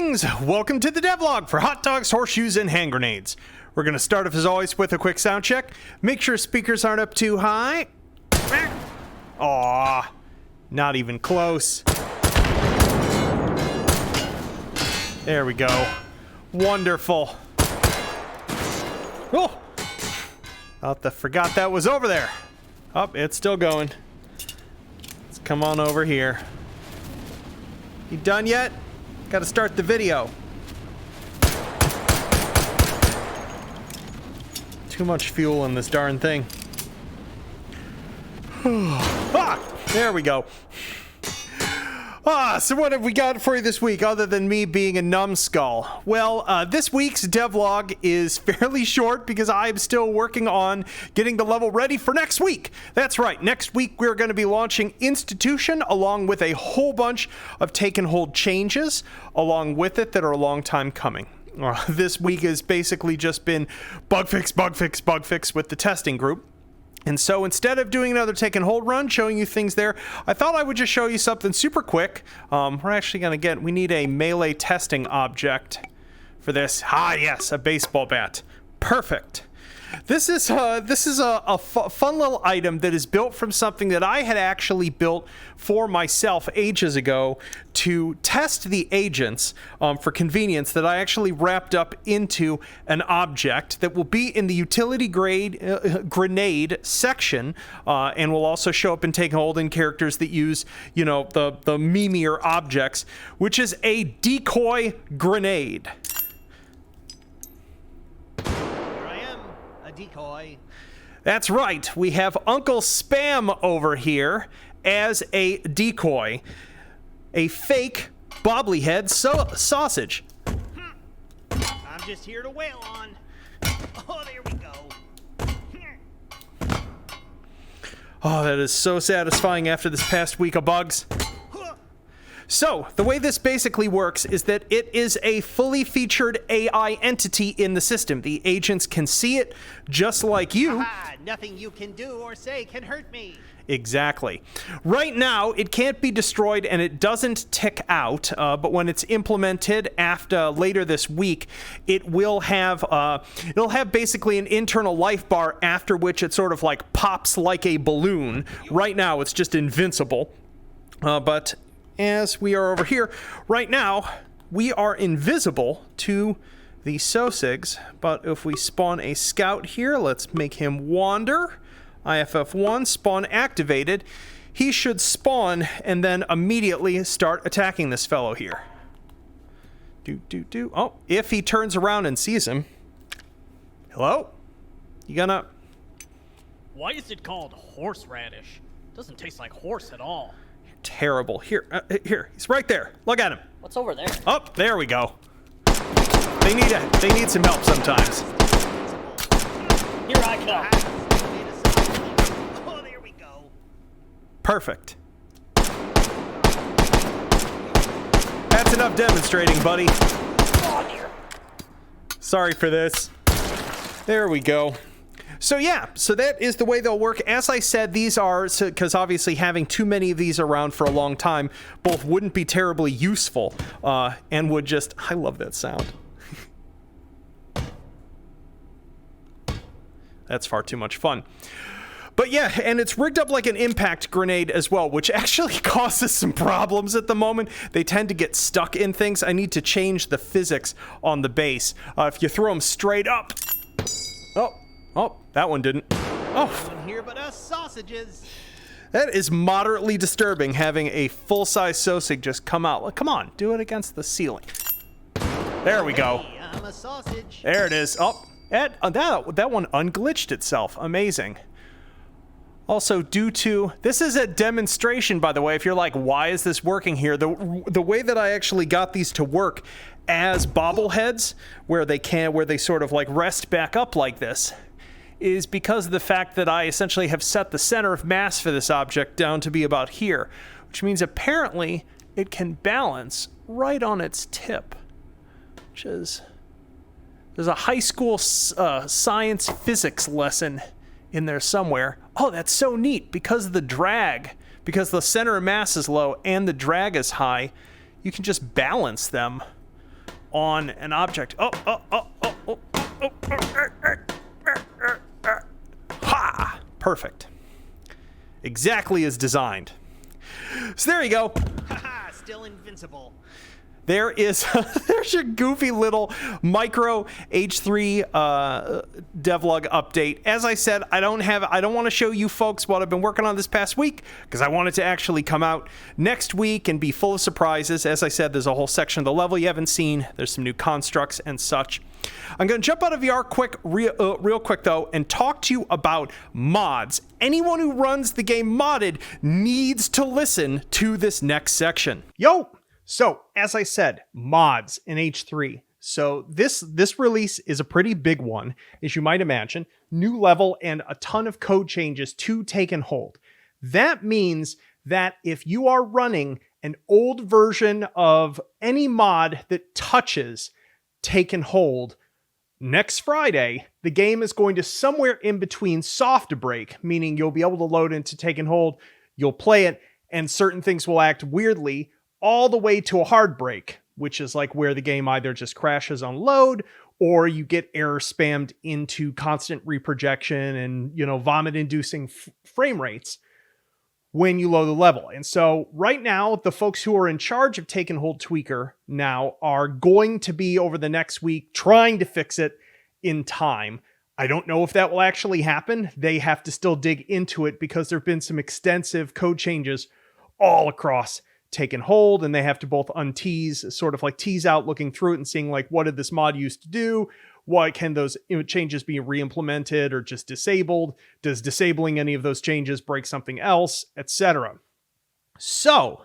Greetings! Welcome to the Devlog for hot dogs, horseshoes, and hand grenades. We're going to start off as always with a quick sound check. Make sure speakers aren't up too high. Aww, not even close. There we go. Wonderful. Oh! Forgot that was over there. Oh, it's still going. Let's come on over here. You done yet? Gotta start the video. Too much fuel in this darn thing. There we go. So what have we got for you this week other than me being a numbskull? Well, this week's devlog is fairly short because I'm still working on getting the level ready for next week. That's right, next week we're going to be launching Institution along with a whole bunch of take and hold changes along with it that are a long time coming. This week has basically just been bug fix with the testing group. And so instead of doing another take and hold run, showing you things there, I thought I would just show you something super quick. We're actually going to we need a melee testing object for this. Yes, a baseball bat. Perfect. This is a fun little item that is built from something that I had actually built for myself ages ago to test the agents for convenience, that I actually wrapped up into an object that will be in the utility grade grenade section and will also show up in take and hold in characters that use, the memeier objects, which is a decoy grenade. Decoy. That's right. We have Uncle Spam over here as a decoy. A fake bobblyhead sausage. I'm just here to wail on. Oh, there we go. Oh, that is so satisfying after this past week of bugs. So, the way this basically works is that it is a fully featured AI entity in the system. The agents can see it just like you. Aha, nothing you can do or say can hurt me. Exactly. Right now, it can't be destroyed and it doesn't tick out, but when it's implemented after later this week, it will have it'll have basically an internal life bar after which it sort of like pops like a balloon. Right now, it's just invincible, but as we are over here, right now, we are invisible to the Sosigs, but if we spawn a scout here, let's make him wander. IFF1, spawn activated. He should spawn and then immediately start attacking this fellow here. Oh, if he turns around and sees him. Hello? You gonna... Why is it called horseradish? Doesn't taste like horse at all. Terrible. Here, he's right there. Look at him. What's over there? Oh, there we go. They need some help sometimes. Here I come. Oh, there we go. Perfect. That's enough demonstrating, buddy. Oh, dear. Sorry for this. There we go. So yeah, so that is the way they'll work. As I said, these are, because obviously having too many of these around for a long time, both wouldn't be terribly useful, and would just, I love that sound. That's far too much fun. But yeah, and it's rigged up like an impact grenade as well, which actually causes some problems at the moment. They tend to get stuck in things. I need to change the physics on the base. If you throw them straight up, Oh, that one didn't. Oh. No one here but us sausages. That is moderately disturbing, having a full-size Sosig just come out. Come on, do it against the ceiling. There we go. Hey, I'm a sausage. There it is. Oh, that one unglitched itself. Amazing. Also, due to... This is a demonstration, by the way. If you're like, why is this working here? The way that I actually got these to work as bobbleheads, where they sort of like rest back up like this, is because of the fact that I essentially have set the center of mass for this object down to be about here, which means apparently it can balance right on its tip, which is... There's a high school science physics lesson in there somewhere. Oh, that's so neat. Because of the drag, because the center of mass is low and the drag is high, you can just balance them on an object. Ha! Perfect. Exactly as designed. So there you go. Haha, still invincible. There is, there's your goofy little micro H3 devlog update. As I said, I don't want to show you folks what I've been working on this past week because I want it to actually come out next week and be full of surprises. As I said, there's a whole section of the level you haven't seen. There's some new constructs and such. I'm going to jump out of VR real quick though and talk to you about mods. Anyone who runs the game modded needs to listen to this next section. Yo! So, as I said, mods in H3. So this release is a pretty big one, as you might imagine. New level and a ton of code changes to take and hold. That means that if you are running an old version of any mod that touches take and hold, next Friday, the game is going to somewhere in between soft break, meaning you'll be able to load into take and hold, you'll play it, and certain things will act weirdly, all the way to a hard break, which is like where the game either just crashes on load or you get error spammed into constant reprojection and, vomit inducing frame rates when you load the level. And so right now, the folks who are in charge of Take and Hold Tweaker now are going to be over the next week trying to fix it in time. I don't know if that will actually happen. They have to still dig into it because there have been some extensive code changes all across Take and Hold, and they have to both untease, sort of like tease out looking through it and seeing like, what did this mod used to do? What can those changes be re-implemented or just disabled? Does disabling any of those changes break something else, etc.? So,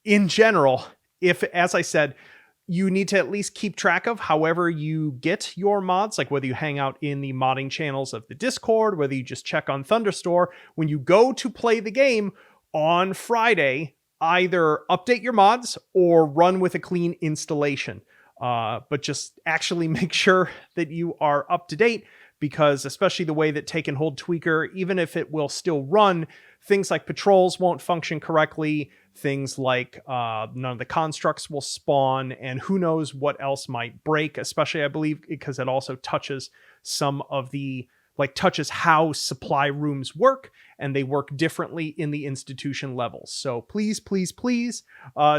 in general, if, as I said, you need to at least keep track of however you get your mods, like whether you hang out in the modding channels of the Discord, whether you just check on Thunderstore, when you go to play the game on Friday, either update your mods or run with a clean installation. But just actually make sure that you are up to date, because especially the way that Take and Hold Tweaker, even if it will still run, things like patrols won't function correctly. Things like none of the constructs will spawn, and who knows what else might break, especially I believe because it also touches some of the touches how supply rooms work, and they work differently in the institution levels. So please, please, please,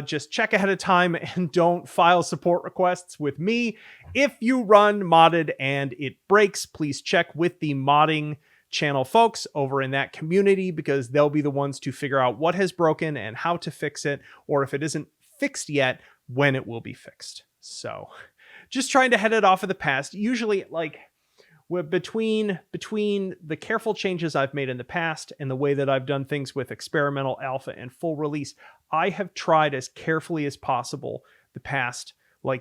just check ahead of time and don't file support requests with me. If you run modded and it breaks, please check with the modding channel folks over in that community, because they'll be the ones to figure out what has broken and how to fix it, or if it isn't fixed yet, when it will be fixed. So just trying to head it off of the past. Usually between the careful changes I've made in the past and the way that I've done things with experimental alpha and full release, I have tried as carefully as possible the past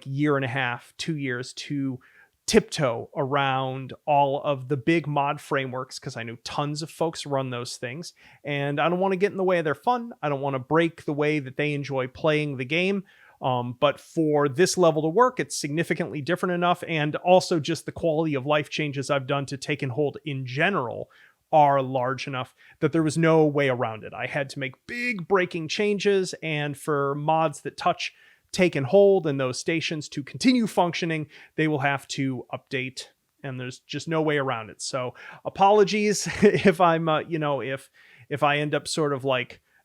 year and a half, 2 years to tiptoe around all of the big mod frameworks, because I know tons of folks run those things, and I don't want to get in the way of their fun. I don't want to break the way that they enjoy playing the game. But for this level to work, it's significantly different enough, and also just the quality of life changes I've done to Take and Hold in general are large enough that there was no way around it. I had to make big breaking changes, and for mods that touch Take and Hold and those stations to continue functioning, they will have to update, and there's just no way around it. So apologies if I'm, if I end up sort of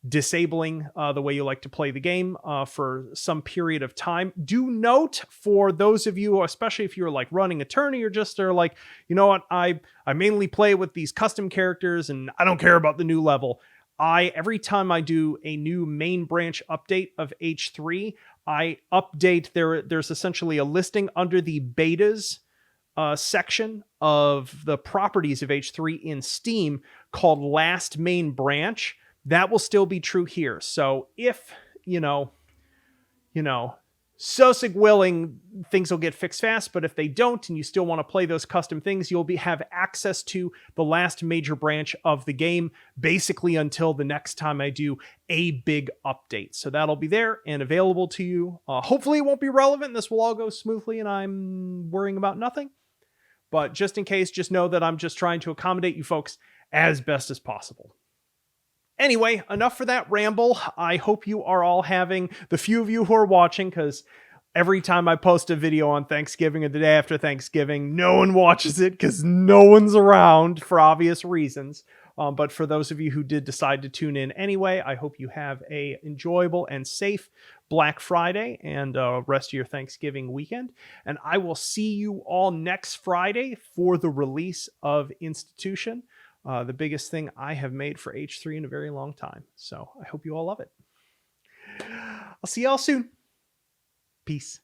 disabling the way you like to play the game for some period of time. Do note, for those of you, especially if you're running a tourney or just are I mainly play with these custom characters and I don't care about the new level. Every time I do a new main branch update of H3, I update there's essentially a listing under the betas section of the properties of H3 in Steam called Last Main Branch. That will still be true here. So if, Sosig willing, things will get fixed fast, but if they don't and you still want to play those custom things, you'll have access to the last major branch of the game, basically until the next time I do a big update. So that'll be there and available to you. Hopefully it won't be relevant. This will all go smoothly and I'm worrying about nothing. But just in case, just know that I'm just trying to accommodate you folks as best as possible. Anyway, enough for that ramble. I hope you are all having, the few of you who are watching, because every time I post a video on Thanksgiving or the day after Thanksgiving, no one watches it because no one's around for obvious reasons. But for those of you who did decide to tune in anyway, I hope you have a enjoyable and safe Black Friday and rest of your Thanksgiving weekend. And I will see you all next Friday for the release of Institution, the biggest thing I have made for H3 in a very long time. So I hope you all love it. I'll see y'all soon. Peace.